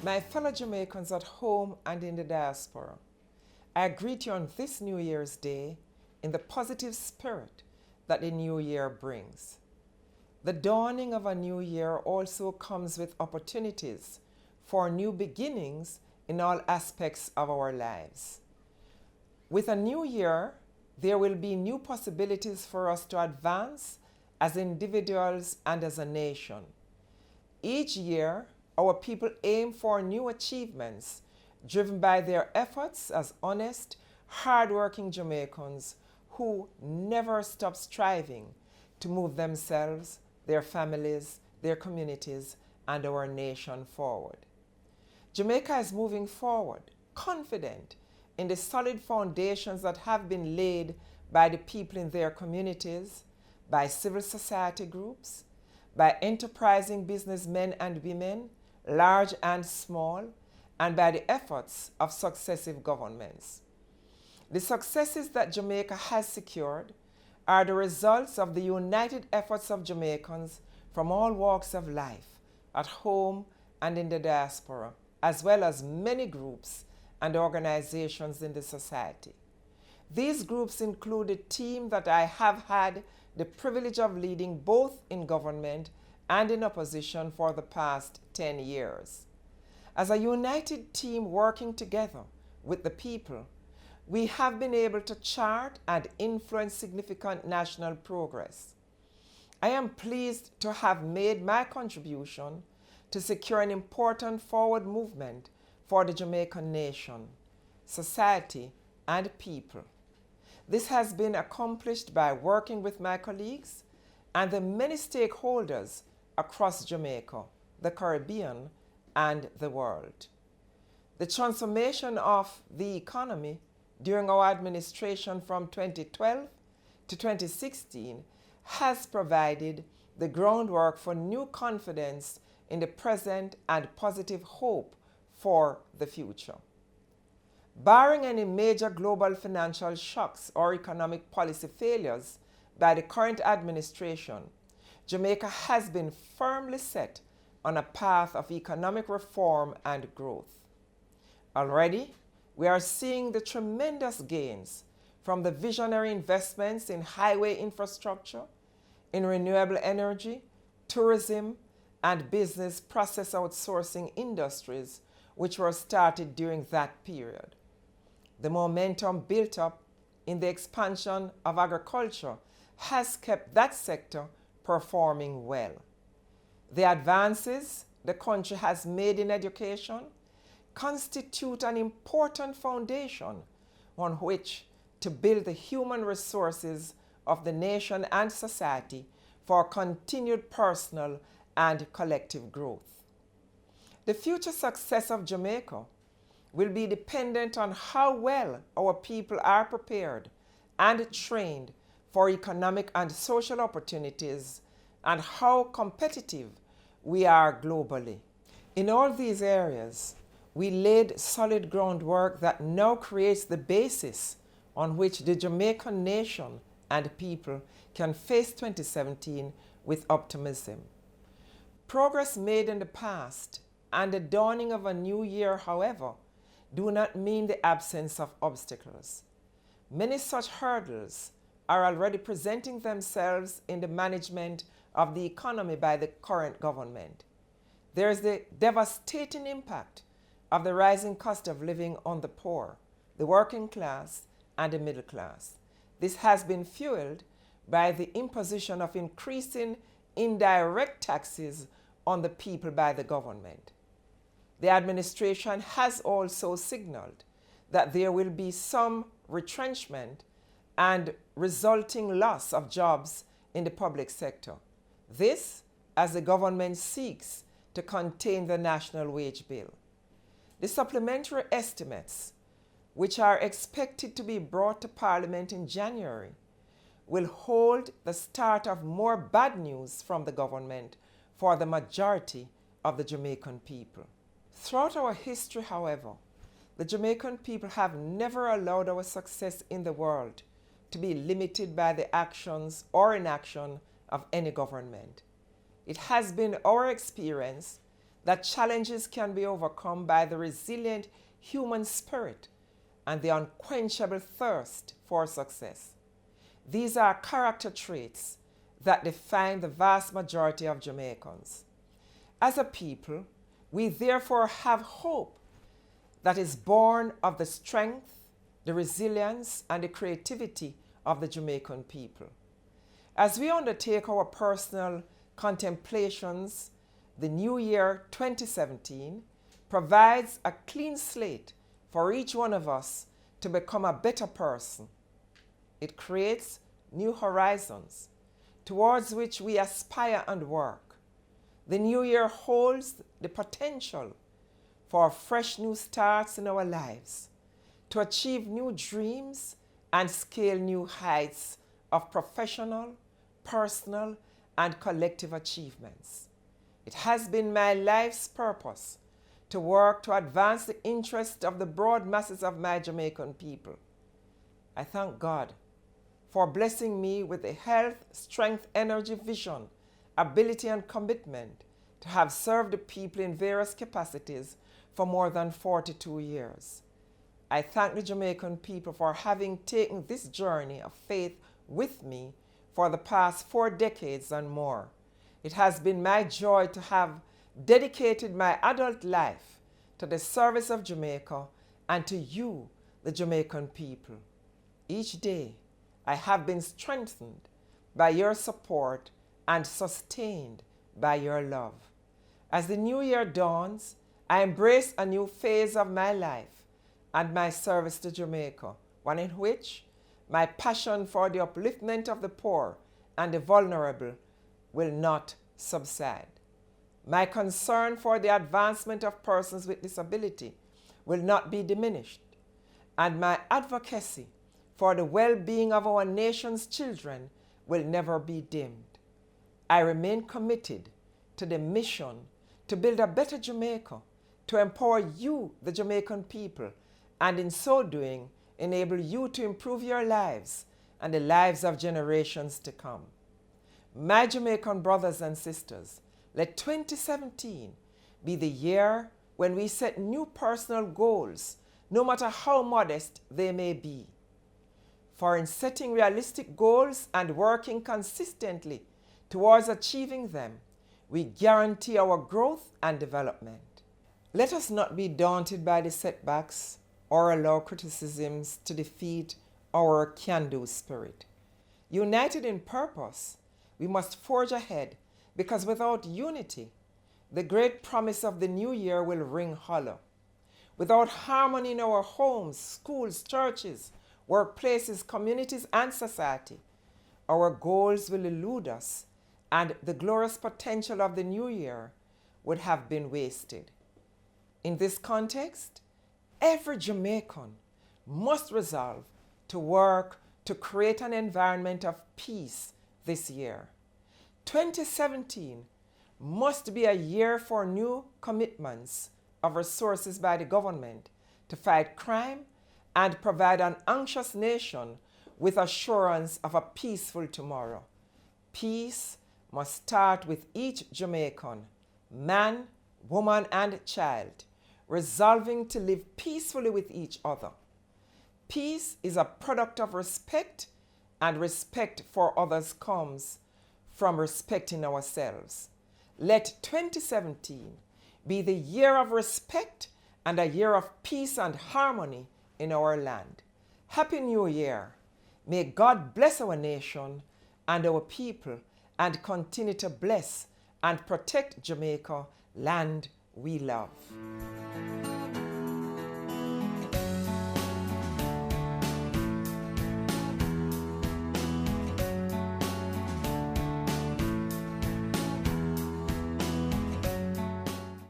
My fellow Jamaicans at home and in the diaspora, I greet you on this New Year's Day in the positive spirit that the new year brings. The dawning of a new year also comes with opportunities for new beginnings in all aspects of our lives. With a new year, there will be new possibilities for us to advance as individuals and as a nation. Each year, our people aim for new achievements driven by their efforts as honest, hard-working Jamaicans who never stop striving to move themselves, their families, their communities, and our nation forward. Jamaica is moving forward, confident in the solid foundations that have been laid by the people in their communities, by civil society groups, by enterprising businessmen and women, large and small, and by the efforts of successive governments. The successes that Jamaica has secured are the results of the united efforts of Jamaicans from all walks of life, at home and in the diaspora, as well as many groups and organizations in the society. These groups include a team that I have had the privilege of leading both in government and in opposition for the past 10 years. As a united team working together with the people, we have been able to chart and influence significant national progress. I am pleased to have made my contribution to secure an important forward movement for the Jamaican nation, society, and people. This has been accomplished by working with my colleagues and the many stakeholders across Jamaica, the Caribbean, and the world. The transformation of the economy during our administration from 2012 to 2016 has provided the groundwork for new confidence in the present and positive hope for the future. Barring any major global financial shocks or economic policy failures by the current administration, Jamaica has been firmly set on a path of economic reform and growth. Already, we are seeing the tremendous gains from the visionary investments in highway infrastructure, in renewable energy, tourism, and business process outsourcing industries which were started during that period. The momentum built up in the expansion of agriculture has kept that sector performing well. The advances the country has made in education constitute an important foundation on which to build the human resources of the nation and society for continued personal and collective growth. The future success of Jamaica will be dependent on how well our people are prepared and trained for economic and social opportunities and how competitive we are globally. In all these areas, we laid solid groundwork that now creates the basis on which the Jamaican nation and people can face 2017 with optimism. Progress made in the past and the dawning of a new year, however, do not mean the absence of obstacles. Many such hurdles are already presenting themselves in the management of the economy by the current government. There is the devastating impact of the rising cost of living on the poor, the working class, and the middle class. This has been fueled by the imposition of increasing indirect taxes on the people by the government. The administration has also signaled that there will be some retrenchment and resulting loss of jobs in the public sector. This, as the government seeks to contain the national wage bill. The supplementary estimates, which are expected to be brought to Parliament in January, will hold the start of more bad news from the government for the majority of the Jamaican people. Throughout our history, however, the Jamaican people have never allowed our success in the world to be limited by the actions or inaction of any government. It has been our experience that challenges can be overcome by the resilient human spirit and the unquenchable thirst for success. These are character traits that define the vast majority of Jamaicans. As a people, we therefore have hope that is born of the strength, the resilience, and the creativity of the Jamaican people. As we undertake our personal contemplations, the new year 2017 provides a clean slate for each one of us to become a better person. It creates new horizons towards which we aspire and work. The new year holds the potential for fresh new starts in our lives, to achieve new dreams and scale new heights of professional, personal, and collective achievements. It has been my life's purpose to work to advance the interests of the broad masses of my Jamaican people. I thank God for blessing me with the health, strength, energy, vision, ability, and commitment to have served the people in various capacities for more than 42 years. I thank the Jamaican people for having taken this journey of faith with me for the past 4 decades and more. It has been my joy to have dedicated my adult life to the service of Jamaica and to you, the Jamaican people. Each day, I have been strengthened by your support and sustained by your love. As the new year dawns, I embrace a new phase of my life and my service to Jamaica, one in which my passion for the upliftment of the poor and the vulnerable will not subside. My concern for the advancement of persons with disability will not be diminished, and my advocacy for the well-being of our nation's children will never be dimmed. I remain committed to the mission to build a better Jamaica, to empower you, the Jamaican people, and in so doing, enable you to improve your lives and the lives of generations to come. My Jamaican brothers and sisters, let 2017 be the year when we set new personal goals, no matter how modest they may be. For in setting realistic goals and working consistently towards achieving them, we guarantee our growth and development. Let us not be daunted by the setbacks or allow criticisms to defeat our can-do spirit. United in purpose, we must forge ahead, because without unity, the great promise of the new year will ring hollow. Without harmony in our homes, schools, churches, workplaces, communities, and society, our goals will elude us, and the glorious potential of the new year would have been wasted. In this context, every Jamaican must resolve to work to create an environment of peace this year. 2017 must be a year for new commitments of resources by the government to fight crime and provide an anxious nation with assurance of a peaceful tomorrow. Peace must start with each Jamaican, man, woman, and child, resolving to live peacefully with each other. Peace is a product of respect, and respect for others comes from respecting ourselves. Let 2017 be the year of respect and a year of peace and harmony in our land. Happy New Year. May God bless our nation and our people and continue to bless and protect Jamaica, land we love.